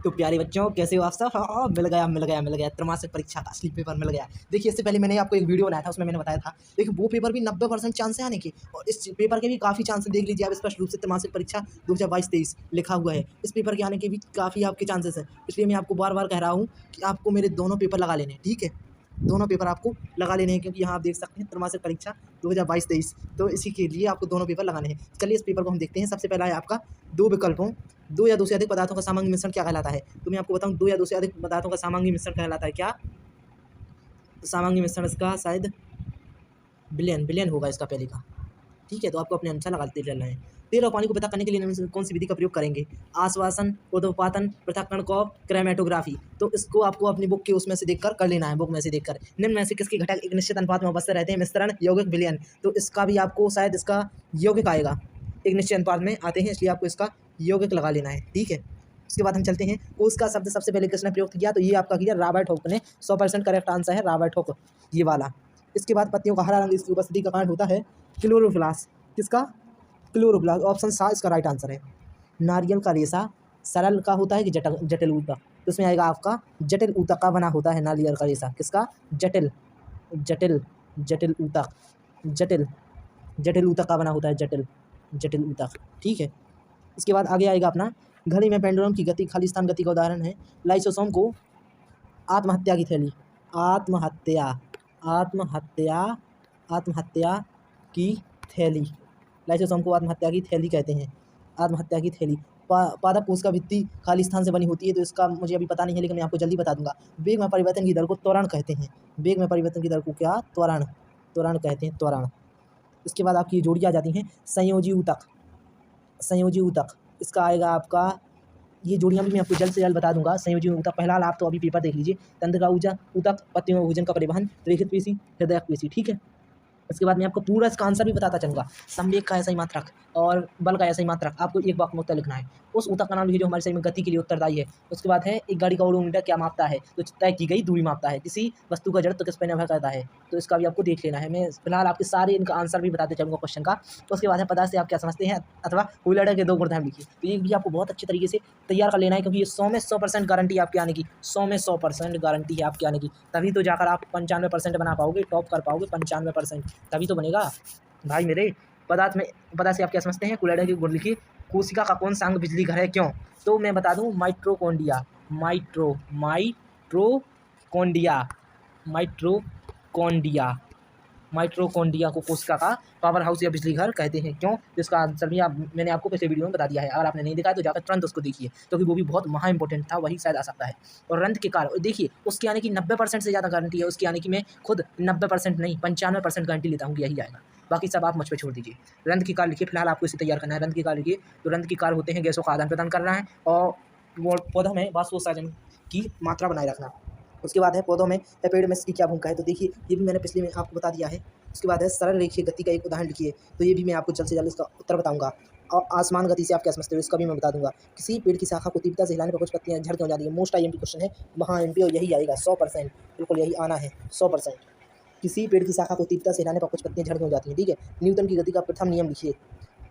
तो प्यारे बच्चों कैसे हो आप सब। हाँ मिल गया त्रैमासिक परीक्षा का असली पेपर मिल गया। देखिए इससे पहले मैंने आपको एक वीडियो बनाया था, उसमें मैंने बताया था देखिए वो पेपर भी 90% चांस है आने के, और इस पेपर के भी काफ़ी चांस है। देख लीजिए आप स्पष्ट रूप से त्रैमासिक परीक्षा 2022-23 लिखा हुआ है, इस पेपर के आने के भी काफ़ी आपके चांसेस हैं। इसलिए मैं आपको बार बार कह रहा हूँ कि आपको मेरे दोनों पेपर लगा लेने हैं, ठीक है। दोनों पेपर आपको लगा लेने हैं, क्योंकि यहाँ आप देख सकते हैं त्रैमासिक परीक्षा 2022-23, तो इसी के लिए आपको दोनों पेपर लगाने हैं। चलिए इस पेपर को हम देखते हैं। सबसे पहला है आपका दो विकल्पों, दो या दो से अधिक पदार्थों का सामान्य मिश्रण क्या कहलाता है। तो मैं आपको बताऊं, दो या दो से अधिक पदार्थों का सामान्य मिश्रण कहलाता है क्या। सामान्य मिश्रण इसका शायद बिलियन होगा इसका पहले का, ठीक है। तो आपको अपने अनुसार लगाते चलना है। तेल और पानी को पृथक करने के लिए निम्न में से कौन सी विधि का प्रयोग करेंगे। आश्वासन, ऊर्ध्वपातन, पृथक्करण कौप, क्रोमैटोग्राफी। तो इसको आपको अपनी बुक के उसमें से देखकर कर लेना है, बुक में से देखकर। निम्न में से किसके घटक एक निश्चित अनुपात में अवस्थित रहते हैं। मिश्रण, यौगिक, विलयन। तो इसका भी आपको शायद इसका यौगिक आएगा, एक निश्चित अनुपात में आते हैं, इसलिए आपको इसका यौगिक लगा लेना है, ठीक है। उसके बाद हम चलते हैं, कोष का शब्द सबसे पहले किसने प्रयोग किया। तो ये आपका किया रॉबर्ट हुक ने। 100% करेक्ट आंसर है रॉबर्ट हुक, ये वाला। इसके बाद पत्तियों का हरा रंग इसकी उपस्थिति का कारण होता है क्लोरोप्लास्ट। किसका, क्लोरोप्लास्ट। ऑप्शन सा इसका राइट आंसर है। नारियल का रेशा सरल का होता है कि जटिल ऊतक। तो इसमें आएगा आपका जटिल ऊतक का बना होता है नारियल का रेशा। किसका, जटिल ऊतक, जटिल ऊतक का बना होता है, जटिल ऊतक, ठीक है। इसके बाद आगे आएगा अपना घड़ी में पेंडुलम की गति खाली स्थान गति का उदाहरण है। लाइसोसोम को आत्महत्या की थैली, आत्महत्या की थैली। लाइसोसोम को आत्महत्या की थैली कहते हैं, आत्महत्या की थैली। पादप कोश का भित्ति खाली स्थान से बनी होती है। तो इसका मुझे अभी पता नहीं है, लेकिन मैं आपको जल्दी बता दूंगा। वेग में परिवर्तन की दर को त्वरण कहते हैं। वेग में परिवर्तन की दर को क्या, त्वरण कहते हैं, त्वरण। इसके बाद आपकी जोड़ी आ जाती हैं संयोजी ऊतक। इसका आएगा आपका, ये जोड़ियाँ भी मैं आपको जल्द से जल्द बता दूंगा। संयोजी ऊतक पहला आप तो अभी पेपर देख लीजिए। तंत्रिका ऊतक, पत्तियों में भोजन का परिवहन, रेखित पेशी, हृदयक पेशी, ठीक है। इसके बाद मैं आपको पूरा इसका आंसर भी बताता चलूँगा। संवेग का ऐसा ही मात्रक और बल का ऐसा ही मात्रक, आपको एक वाक्य में उत्तर लिखना है। उस ऊतक का नाम लिखिए जो हमारे शरीर में गति के लिए उत्तरदायी है। उसके बाद है एक गाड़ी का ओडोमीटर क्या मापता है। तो तय की गई दूरी मापता है। किसी वस्तु का जड़त्व किस पर निर्भर करता है। तो इसका भी आपको देख लेना है। मैं फिलहाल आपके सारे इनका आंसर भी बताते चलूँगा क्वेश्चन का। उसके बाद है पदार्थ से आप क्या समझते हैं, अथवा हुइलर के दो गुणधर्म लिखिए। तो ये भी आपको बहुत अच्छे तरीके से तैयार कर लेना है, क्योंकि ये 100 में 100% गारंटी आपके आने की, 100 में 100% गारंटी है आपके आने की। तभी तो जाकर आप 95% बना पाओगे, टॉप कर पाओगे 95%, तभी तो बनेगा भाई मेरे। पदार्थ से आप क्या समझते हैं, कुलैडर के गुण लिखिए। कोशिका का कौन सा अंग बिजली घर है, क्यों। तो मैं बता दूं माइटोकॉन्ड्रिया, माइटोकॉन्ड्रिया को कोशिका का पावर हाउस या बिजली घर कहते हैं, क्यों। जिसका आंसर भी मैंने आपको पिछले वीडियो में बता दिया है। अगर आपने नहीं देखा तो जाकर तुरंत उसको देखिए, क्योंकि वो भी बहुत महा इंपॉर्टेंट था, वही शायद आ सकता है। और रंध्र के कारण देखिए, उसके आने की 90% से ज़्यादा गारंटी है। उसके आने की मैं खुद 90% नहीं 95% गारंटी लेता हूँ कि यही आएगा। बाकी सब आप मुझ पर छोड़ दीजिए। रंध्र की कार लिखिए, फिलहाल आपको इसे तैयार करना है। रंध्र की कार लिखिए। तो रंध्र की कार होते हैं गैसों का आदान प्रदान करना है और पौधों में वाष्पोत्सर्जन की मात्रा बनाए रखना। उसके बाद है पौधों में एपिडर्मिस की क्या भूमिका है। तो देखिए ये भी मैंने पिछले में आपको बता दिया है। उसके बाद है सरल रेखीय गति का एक उदाहरण लिखिए। तो ये भी मैं आपको जल्द से जल्द इसका उत्तर बताऊंगा। और आसमान गति से आप क्या समझते हो, इसका भी मैं बता दूंगा। किसी पेड़ की शाखा को तीव्रता से हिलाने पर कुछ पत्तियां झड़ क्यों जाती है। मोस्ट IMP क्वेश्चन है, वहाँ MP और यही आएगा 100%, बिल्कुल यही आना है 100%। किसी पेड़ की शाखा को तीव्रता से हिलाने पर कुछ पत्तियां झड़ क्यों जाती हैं, ठीक है। न्यूटन की गति का प्रथम नियम लिखिए।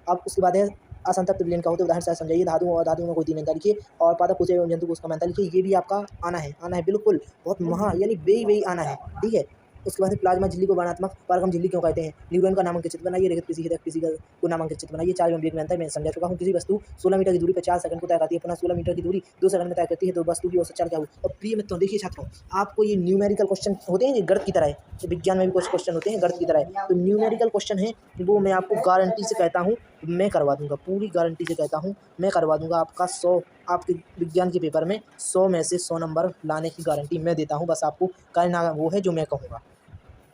अब उसके बाद है असंतृप्त विलयन का होता है, उदाहरण से समझाइए। धातुओं और धातुओं में कोई तीन अंतर लिखिए। और पादप कोश एवं जंतु कोश का मंत्र लिखिए। ये भी आपका आना है बिल्कुल, बहुत महा यानी बेई आना है, ठीक है। उसके बाद प्लाज्मा झिल्ली को वर्णात्मक पारगम झिल्ली क्यों कहते हैं। न्यूरॉन का नामांकित चित्र बनाइए, रेखित पेशी, हृदयक पेशी को नामांकित चित्र बनाइए। 4 एवं वेग में अंतर मैं समझा चुका हूँ। किसी वस्तु 16 मीटर की दूरी पर 4 सेकंड को तय करती है, पुनः 16 मीटर की दूरी 2 सेकंड में तय करती है, तो वस्तु की औसत चाल क्या हो। और प्रिय मित्रों देखिए छात्रों, आपको ये न्यूमेरिकल क्वेश्चन होते हैं गणित की तरह, तो विज्ञान में भी कुछ क्वेश्चन होते हैं गणित की तरह। तो न्यूमेरिकल क्वेश्चन है वो मैं आपको गारंटी से कहता हूँ, मैं करवा दूंगा, पूरी गारंटी से कहता हूँ मैं करवा दूंगा। आपका 100 आपके विज्ञान के पेपर में 100 में से 100 नंबर लाने की गारंटी मैं देता हूँ। बस आपको करना वो है जो मैं कहूँगा,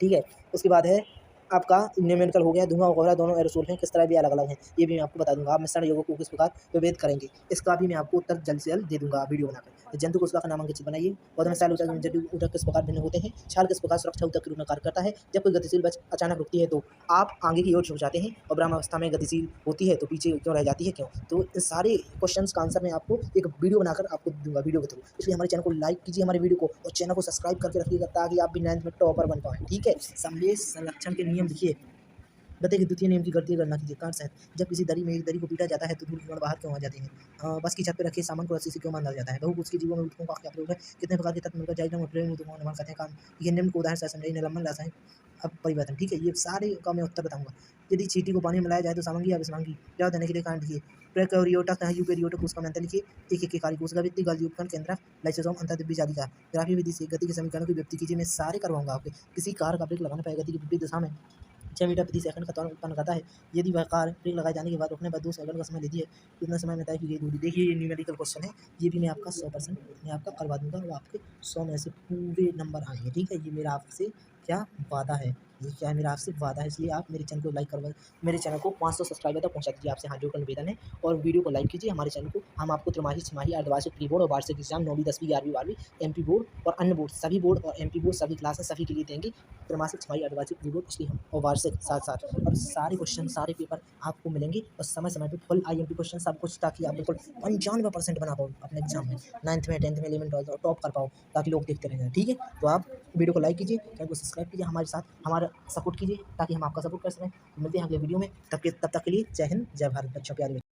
ठीक है। उसके बाद है आपका न्यूमेरिकल हो गया। धुआं और कोहरा दोनों एरोसोल हैं, किस तरह भी अलग अलग हैं, ये भी मैं आपको बता दूंगा। आप मिश्रण योगों को किस प्रकार विभेद करेंगे, इसका भी मैं आपको उत्तर जल्द से जल्द दे दूंगा वीडियो बनाकर। तो जंतु कोशिका का नामांकित चित्र बनाइए। पौधों में जंतु ऊतक किस प्रकार भिन्न होते हैं। छाल किस प्रकार सुरक्षा ऊतक के रूप में कार्य करता है। जब कोई गतिशील बच अचानक रुकती है तो आप आगे की ओर झुक जाते हैं, और ब्रह्मावस्था में गतिशील होती है तो पीछे क्यों रह जाती है, क्यों। तो इन सारे क्वेश्चन का आंसर मैं आपको एक वीडियो बनाकर आपको दूंगा वीडियो के थ्रू। इसलिए हमारे चैनल को लाइक कीजिए, हमारे वीडियो को, और चैनल को सब्सक्राइब करके रखिएगा, ताकि आप भी 9th में टॉपर बन पाएँ, ठीक है। संवेग संरक्षण के नियम लिखिए। गते के द्वितीय नियम की गणती गणना कीजिए। कारण शायद जब किसी दरी में एक दरी को पीटा जाता है तो धूल के कण बाहर क्यों आ जाते हैं? बस की छत पर रखे सामान को रस्सी से क्यों बांधा जाता है? बहुभुज के जीवों में ऊतकों का क्या प्रयोग है? कितने प्रकार के तत्व मिलकर जाइलम और फ्लोएम ऊतकों का निर्माण करते हैं? काम ये निम्न को उदाहरण से समझाइए। निलंबन, रासायनिक अब परिवर्तन। ठीक है, ये सारे का मैं उत्तर बताऊंगा। यदि चींटी को पानी में मिलाया जाए तो सामंगी या विसंगी जवाब देने के लिए कारण लिखिए। प्रोकैरियोटा यूकेरियोटिक कोशिका में अंतर लिखिए। एक एक कार्य कोशिका वृत्ति, गोल्गी उपखंड, केंद्रक, लाइसोसोम, अंतर्द्रव्य जालिका। ग्राफी विधि से गति के समीकरणों की व्यक्ति कीजिए। मैं सारे करवाऊंगा आपके। किसी कार का ब्रेक लगाने पर गति की विपरीत दिशा में 6 मीटर प्रति सेकंड का त्वरण उत्पन्न करता है। यदि वह कार ब्रेक लगाए जाने के बाद रुकने पर 2 सेकंड का समय लेती है तो कितना समय में तय की गई दूरी? देखिए, ये न्यूमेरिकल क्वेश्चन है। ये भी मैं आपका 100% मैं आपका करवा दूंगा। वो आपके 100 में से पूरे नंबर आएंगे। ठीक है, ये मेरा आपसे क्या वादा है, ये क्या है, मेरा आपसे वादा है। इसलिए आप मेरे चैनल को लाइक करवा, मेरे चैनल को 500 सब्सक्राइबर तक पहुंचा दीजिए। आपसे हाथ जोड़कर निवेदन है। और वीडियो को लाइक कीजिए हमारे चैनल को। हम आपको त्रिमाही, छमाही, अर्धवार्षिक, प्री बोर्ड और वार्षिक एग्जाम 9वीं, 10वीं, 11वीं, 12वीं, एमपी बोर्ड और अन्य बोर्ड, सभी बोर्ड और एमपी बोर्ड सभी क्लास है, सभी के लिए देंगे। त्रैमासिक, छमाही, अर्धवार्षिक, प्री बोर्ड, इसलिए हम और वार्षिक साथ-साथ, और सारे क्वेश्चन, सारे पेपर आपको मिलेंगे और समय-समय पे फुल आईएमपी क्वेश्चन सब कुछ, ताकि आप बिल्कुल 95% बना पाओ अपने एग्जाम में, 9th में, 10th में, 11th, 12th और टॉप कर पाओ, ताकि लोग देखते रह जाएँ। ठीक है? तो आप वीडियो को लाइक कीजिए, चैनल को सब्सक्राइब कीजिए, हमारे साथ हमारा सपोर्ट कीजिए ताकि हम आपका सपोर्ट कर सकें। मिलते हैं अगले वीडियो में, तब तक के लिए जय हिंद, जय भारत बच्चों, प्यारे